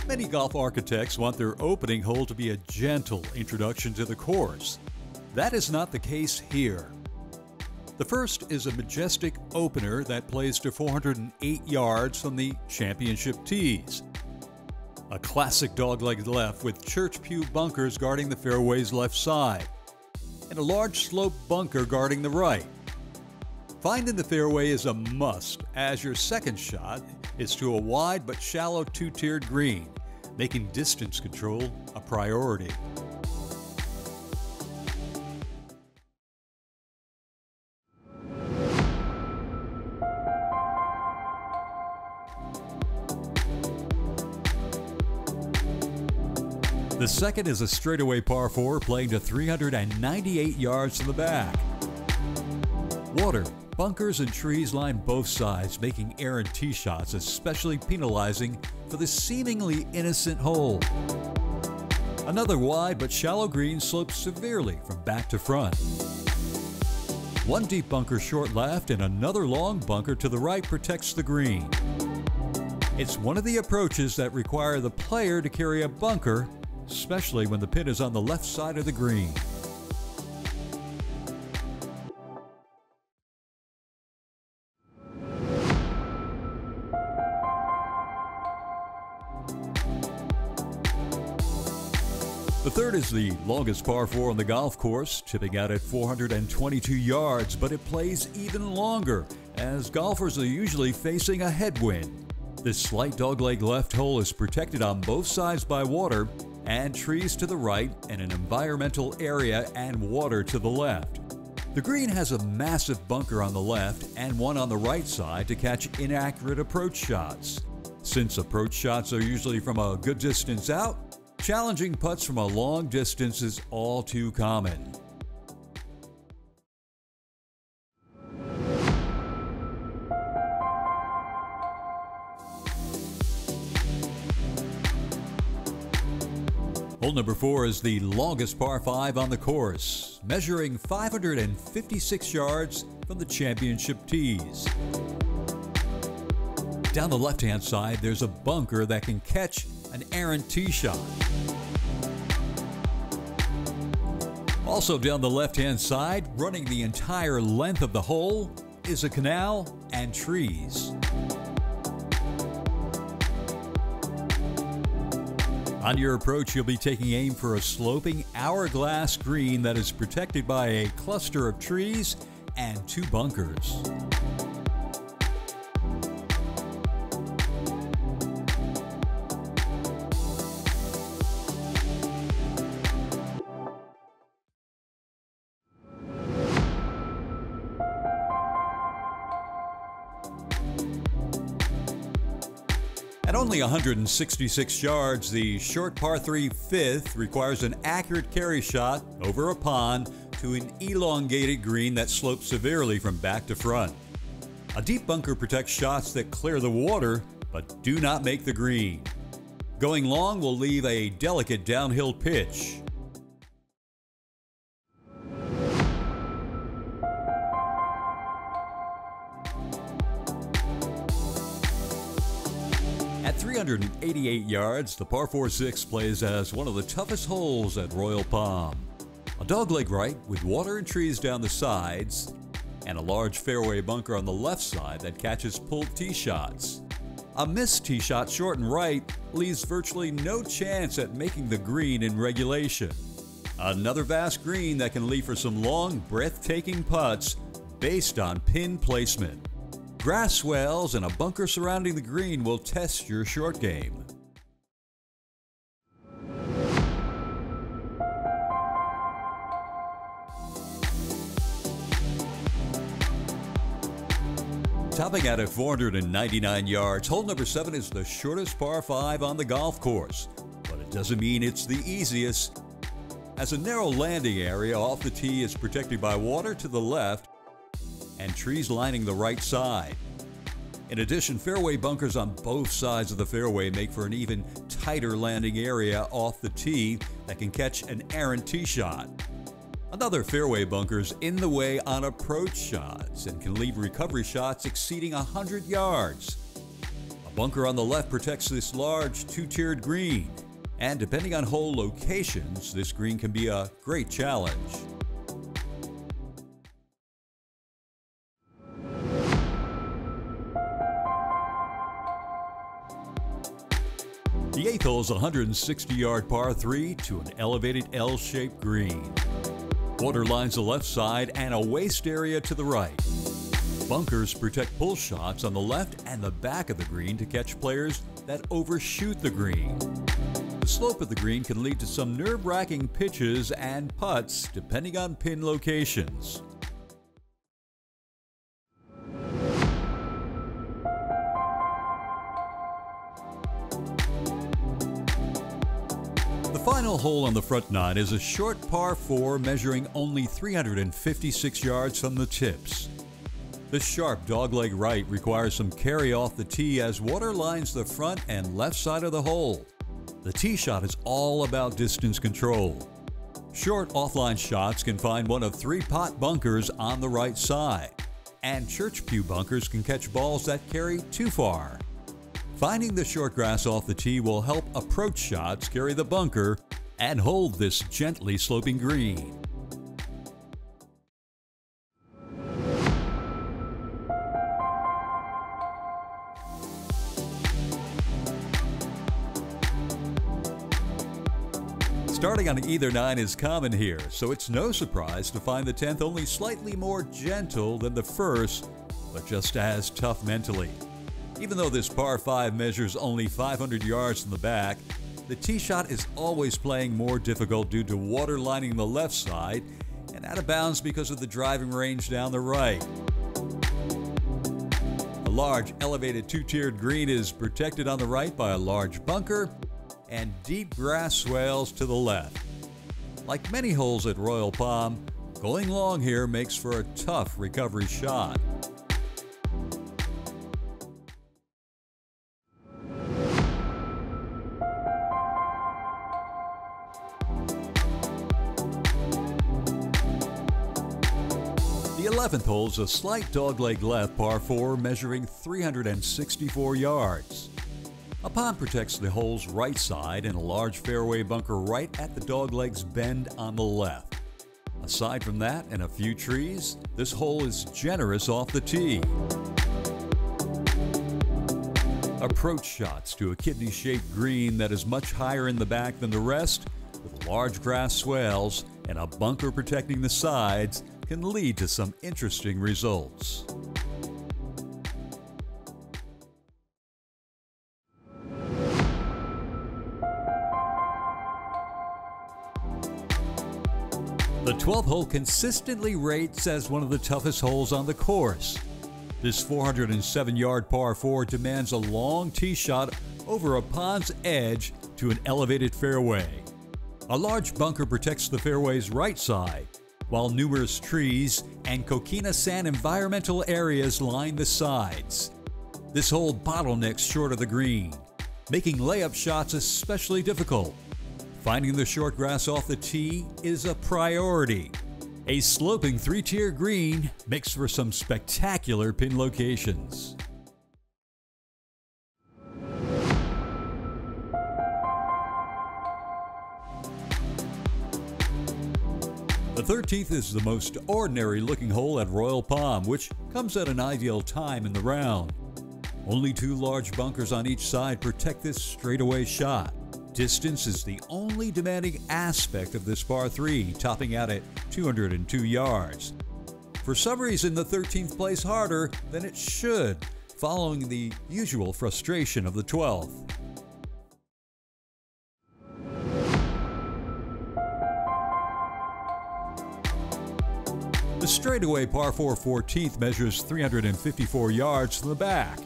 Many golf architects want their opening hole to be a gentle introduction to the course. That is not the case here. The first is a majestic opener that plays to 408 yards from the championship tees. A classic dogleg left with church pew bunkers guarding the fairway's left side, and a large slope bunker guarding the right. Finding the fairway is a must, as your second shot is to a wide but shallow two-tiered green, making distance control a priority. The second is a straightaway par 4 playing to 398 yards to the back. Water, bunkers, and trees line both sides, making errant tee shots especially penalizing for the seemingly innocent hole. Another wide but shallow green slopes severely from back to front. One deep bunker short left and another long bunker to the right protects the green. It's one of the approaches that require the player to carry a bunker, especially when the pin is on the left side of the green. The third is the longest par 4 on the golf course, tipping out at 422 yards, but it plays even longer as golfers are usually facing a headwind. This slight dogleg left hole is protected on both sides by water and trees to the right and an environmental area and water to the left. The green has a massive bunker on the left and one on the right side to catch inaccurate approach shots. Since approach shots are usually from a good distance out, challenging putts from a long distance is all too common. Hole number 4 is the longest par 5 on the course, measuring 556 yards from the championship tees. Down the left-hand side, there's a bunker that can catch an errant tee shot. Also down the left-hand side, running the entire length of the hole, is a canal and trees. On your approach, you'll be taking aim for a sloping hourglass green that is protected by a cluster of trees and 2 bunkers. At only 166 yards, the short par 3 fifth requires an accurate carry shot over a pond to an elongated green that slopes severely from back to front. A deep bunker protects shots that clear the water but do not make the green. Going long will leave a delicate downhill pitch. At 388 yards, the par 4-6 plays as one of the toughest holes at Royal Palm. A dogleg right with water and trees down the sides, and a large fairway bunker on the left side that catches pulled tee shots. A missed tee shot short and right leaves virtually no chance at making the green in regulation. Another vast green that can leave for some long, breathtaking putts based on pin placement. Grass swells and a bunker surrounding the green will test your short game. Topping out at 499 yards, hole number 7 is the shortest par 5 on the golf course, but it doesn't mean it's the easiest, as a narrow landing area off the tee is protected by water to the left and trees lining the right side. In addition, fairway bunkers on both sides of the fairway make for an even tighter landing area off the tee that can catch an errant tee shot. Another fairway bunker's in the way on approach shots and can leave recovery shots exceeding 100 yards. A Bunker on the left protects this large two-tiered green, and depending on hole locations, this green can be a great challenge. The 8th hole is a 160-yard par 3 to an elevated L-shaped green. Water lines the left side and a waste area to the right. Bunkers protect pull shots on the left and the back of the green to catch players that overshoot the green. The slope of the green can lead to some nerve-wracking pitches and putts depending on pin locations. The final hole on the front nine is a short par 4 measuring only 356 yards from the tips. The sharp dogleg right requires some carry off the tee as water lines the front and left side of the hole. The tee shot is all about distance control. Short offline shots can find one of 3 pot bunkers on the right side, and church pew bunkers can catch balls that carry too far. Finding the short grass off the tee will help approach shots carry the bunker and hold this gently sloping green. Starting on either 9 is common here, so it's no surprise to find the 10th only slightly more gentle than the first, but just as tough mentally. Even though this par 5 measures only 500 yards from the back, the tee shot is always playing more difficult due to water lining the left side and out of bounds because of the driving range down the right. A large elevated two-tiered green is protected on the right by a large bunker and deep grass swales to the left. Like many holes at Royal Palm, going long here makes for a tough recovery shot. The 11th hole is a slight dogleg left par 4 measuring 364 yards. A pond protects the hole's right side and a large fairway bunker right at the dogleg's bend on the left. Aside from that and a few trees, this hole is generous off the tee. Approach shots to a kidney-shaped green that is much higher in the back than the rest, with large grass swales and a bunker protecting the sides, can lead to some interesting results. The 12th hole consistently rates as one of the toughest holes on the course. This 407-yard par 4 demands a long tee shot over a pond's edge to an elevated fairway. A large bunker protects the fairway's right side, while numerous trees and coquina sand environmental areas line the sides. This hole bottlenecks short of the green, making layup shots especially difficult. Finding the short grass off the tee is a priority. A sloping 3-tier green makes for some spectacular pin locations. The 13th is the most ordinary looking hole at Royal Palm, which comes at an ideal time in the round. Only 2 large bunkers on each side protect this straightaway shot. Distance is the only demanding aspect of this par 3, topping out at 202 yards. For some reason, the 13th plays harder than it should, following the usual frustration of the 12th. The straightaway par 4 14th measures 354 yards from the back.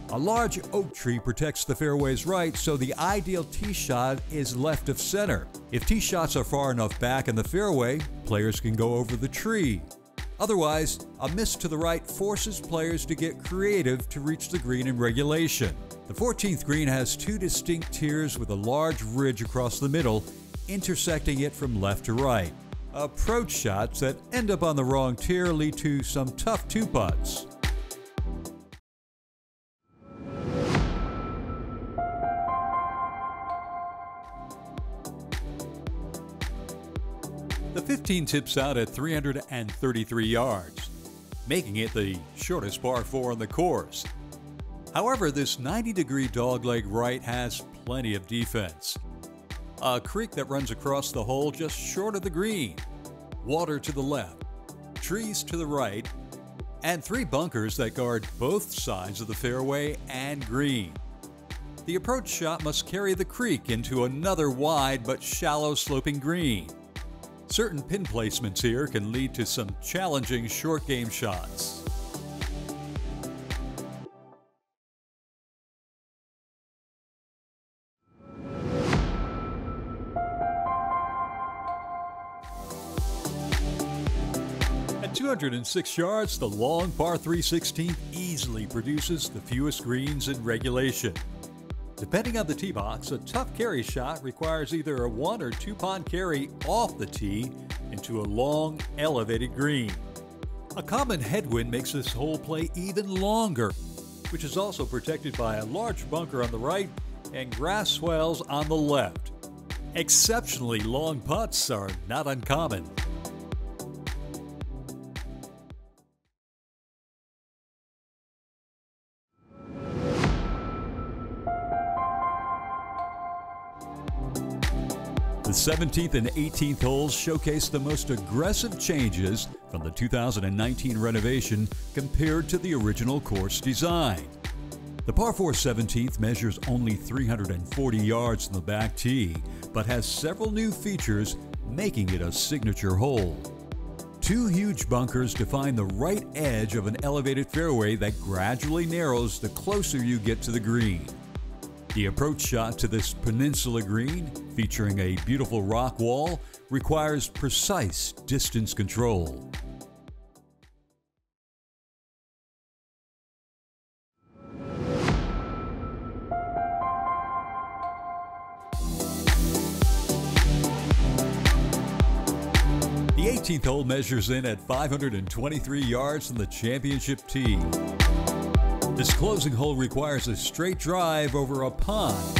A large oak tree protects the fairway's right, so the ideal tee shot is left of center. If tee shots are far enough back in the fairway, players can go over the tree. Otherwise, a miss to the right forces players to get creative to reach the green in regulation. The 14th green has 2 distinct tiers with a large ridge across the middle, intersecting it from left to right. Approach shots that end up on the wrong tier lead to some tough 2-putts. 15 tips out at 333 yards, making it the shortest par 4 on the course. However, this 90-degree dogleg right has plenty of defense. A creek that runs across the hole just short of the green, water to the left, trees to the right, and 3 bunkers that guard both sides of the fairway and green. The approach shot must carry the creek into another wide but shallow sloping green. Certain pin placements here can lead to some challenging short game shots. At 206 yards, the long par 3 16th easily produces the fewest greens in regulation. Depending on the tee box, a tough carry shot requires either a 1 or 2 pond carry off the tee into a long, elevated green. A common headwind makes this hole play even longer, which is also protected by a large bunker on the right and grass swells on the left. Exceptionally long putts are not uncommon. The 17th and 18th holes showcase the most aggressive changes from the 2019 renovation compared to the original course design. The par 4 17th measures only 340 yards from the back tee, but has several new features, making it a signature hole. 2 huge bunkers define the right edge of an elevated fairway that gradually narrows the closer you get to the green. The approach shot to this peninsula green, featuring a beautiful rock wall, requires precise distance control. The 18th hole measures in at 523 yards from the championship tee. This closing hole requires a straight drive over a pond,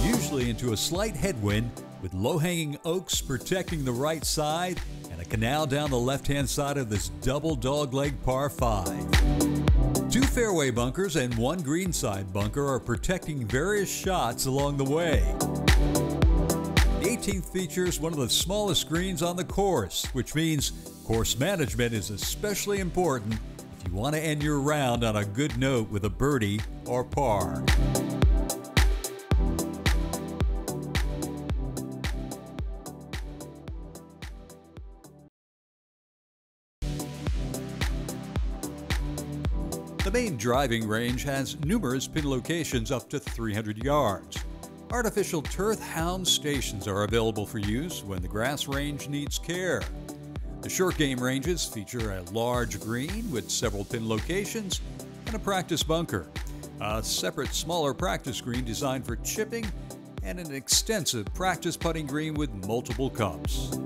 usually into a slight headwind, with low-hanging oaks protecting the right side and a canal down the left-hand side of this double dogleg par 5. 2 fairway bunkers and 1 greenside bunker are protecting various shots along the way. The 18th features one of the smallest greens on the course, which means course management is especially important if you want to end your round on a good note with a birdie or par. The main driving range has numerous pin locations up to 300 yards. Artificial turf hound stations are available for use when the grass range needs care. The short game ranges feature a large green with several pin locations and a practice bunker, a separate smaller practice green designed for chipping, and an extensive practice putting green with multiple cups.